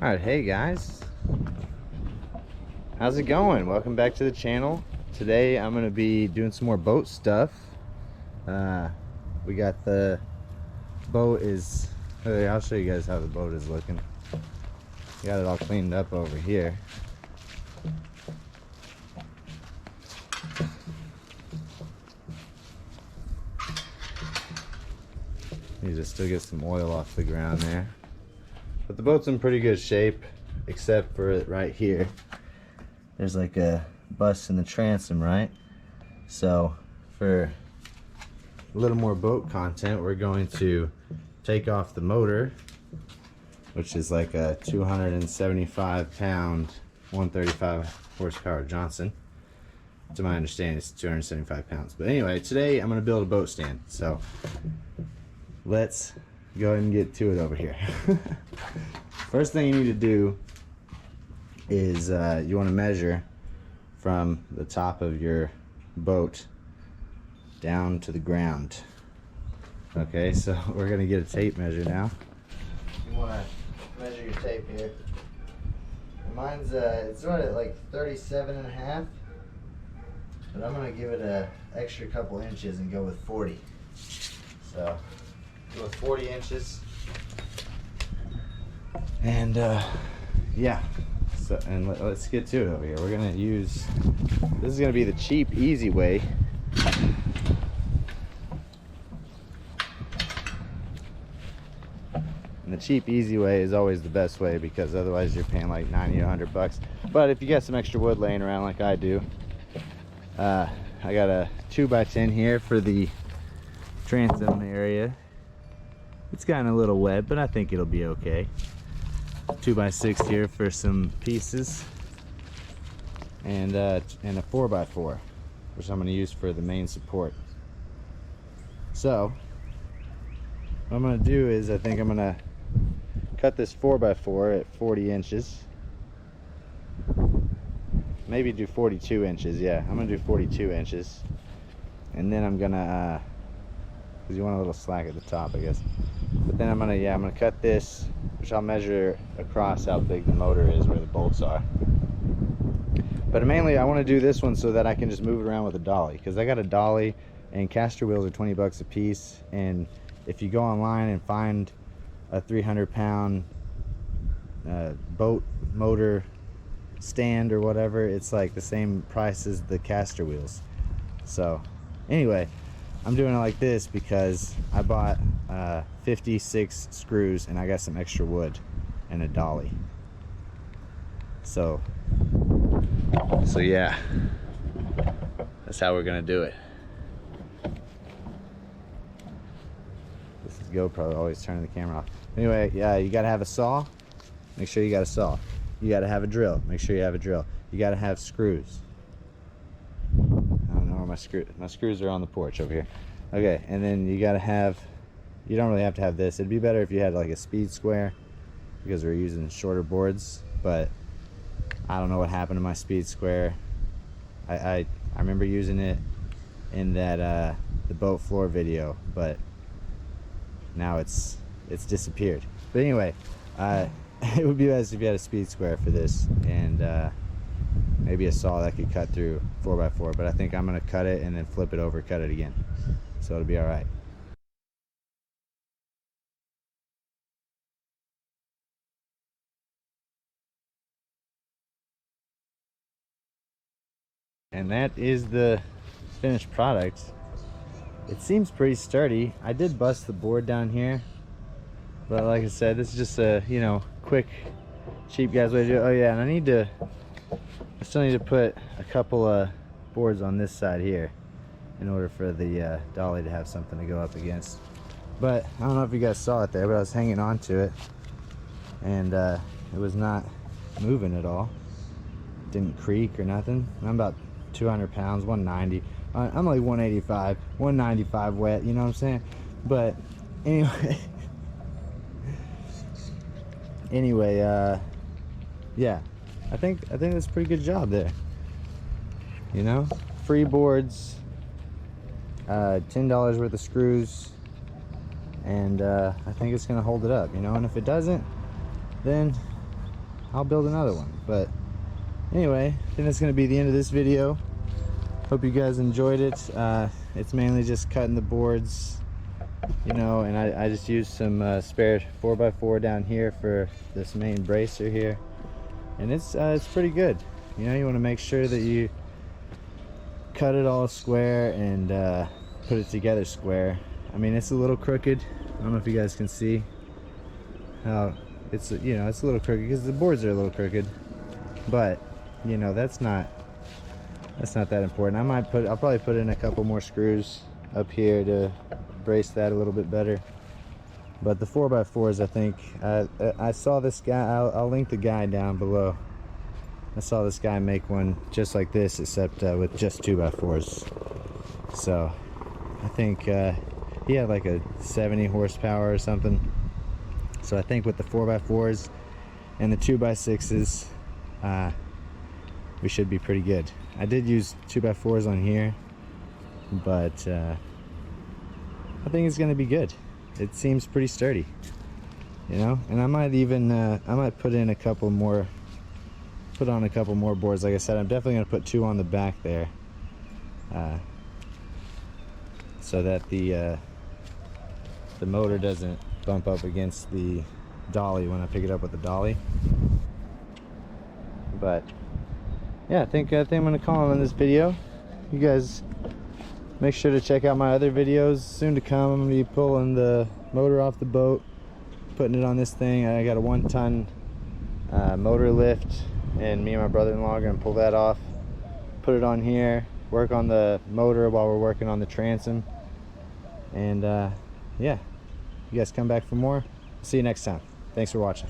Alright, hey guys, how's it going? Welcome back to the channel. Today I'm going to be doing some more boat stuff. We got the boat is, I'll show you guys how the boat is looking. Got it all cleaned up over here. Need to still get some oil off the ground there. But the boat's in pretty good shape, except for right here. There's like a bust in the transom, right? So for a little more boat content, we're going to take off the motor, which is like a 275 pound, 135 horsepower Johnson. To my understanding, it's 275 pounds. But anyway, today I'm going to build a boat stand. So let's go ahead and get to it over here. First thing you need to do is you want to measure from the top of your boat down to the ground. Okay, so we're gonna get a tape measure now. You want to measure your tape here. Mine's it's sort of like 37 and a half, but I'm gonna give it a extra couple inches and go with 40. So with 40 inches, and yeah, so, and let's get to it over here. We're gonna use, this is gonna be the cheap, easy way. And the cheap, easy way is always the best way, because otherwise you're paying like 90 or 100 bucks. But if you got some extra wood laying around like I do, I got a 2x10 here for the transom area. It's gotten a little wet, but I think it'll be okay. 2x6 here for some pieces, and a 4x4, which I'm going to use for the main support. So what I'm going to do is, I think I'm going to cut this 4x4 at 40 inches. Maybe do 42 inches. Yeah, I'm going to do 42 inches. And then I'm going to, because you want a little slack at the top, I guess. But then I'm gonna cut this, which I'll measure across how big the motor is, where the bolts are. But mainly I want to do this one so that I can just move it around with a dolly, because I got a dolly, and caster wheels are 20 bucks a piece. And if you go online and find a 300-pound boat motor stand or whatever, it's like the same price as the caster wheels. So anyway, I'm doing it like this because I bought 56 screws, and I got some extra wood and a dolly. So yeah, that's how we're gonna do it. This is GoPro, always turning the camera off. Anyway, yeah, you gotta have a saw. Make sure you got a saw. You gotta have a drill. Make sure you have a drill. You gotta have screws. I don't know where my screws are on the porch over here. Okay, and then you gotta have, you don't really have to have this. It'd be better if you had like a speed square, because we're using shorter boards. But I don't know what happened to my speed square. I remember using it in that the boat floor video, but now it's disappeared. But anyway, it would be best if you had a speed square for this, and maybe a saw that could cut through 4x4. But I think I'm gonna cut it and then flip it over, cut it again, so it'll be all right. And that is the finished product. It seems pretty sturdy. I did bust the board down here, but like I said, this is just a, you know, quick, cheap guy's way to do it. Oh yeah, and I still need to put a couple of boards on this side here in order for the dolly to have something to go up against. But I don't know if you guys saw it there, but I was hanging on to it, and it was not moving at all. It didn't creak or nothing. I'm about 200 pounds, 190. I'm like 185, 195 wet, you know what I'm saying? But anyway, yeah, I think that's a pretty good job there. You know, free boards, $10 worth of screws, and I think it's gonna hold it up, you know. And if it doesn't, then I'll build another one. But anyway, I think that's going to be the end of this video. Hope you guys enjoyed it. It's mainly just cutting the boards, you know, and I just used some spare 4x4 down here for this main bracer here, and it's pretty good. You know, you want to make sure that you cut it all square and put it together square. I mean, it's a little crooked. I don't know if you guys can see how it's, you know, it's a little crooked because the boards are a little crooked, but you know, that's not that important. I'll probably put in a couple more screws up here to brace that a little bit better. But the 4x4s, I think I saw this guy, I'll link the guy down below. I saw this guy make one just like this, except with just 2x4s. So I think he had like a 70 horsepower or something. So I think with the 4x4s and the 2x6s, we should be pretty good. I did use 2x4s on here, but I think it's gonna be good. It seems pretty sturdy, you know. And I might even I might put on a couple more boards. Like I said, I'm definitely gonna put 2 on the back there, so that the motor doesn't bump up against the dolly when I pick it up with the dolly. But yeah, I think I'm gonna call on this video. You guys make sure to check out my other videos soon to come. I'm gonna be pulling the motor off the boat, putting it on this thing. I got a 1-ton motor lift, and me and my brother-in-law are gonna pull that off, put it on here, work on the motor while we're working on the transom. And yeah, you guys come back for more. See you next time. Thanks for watching.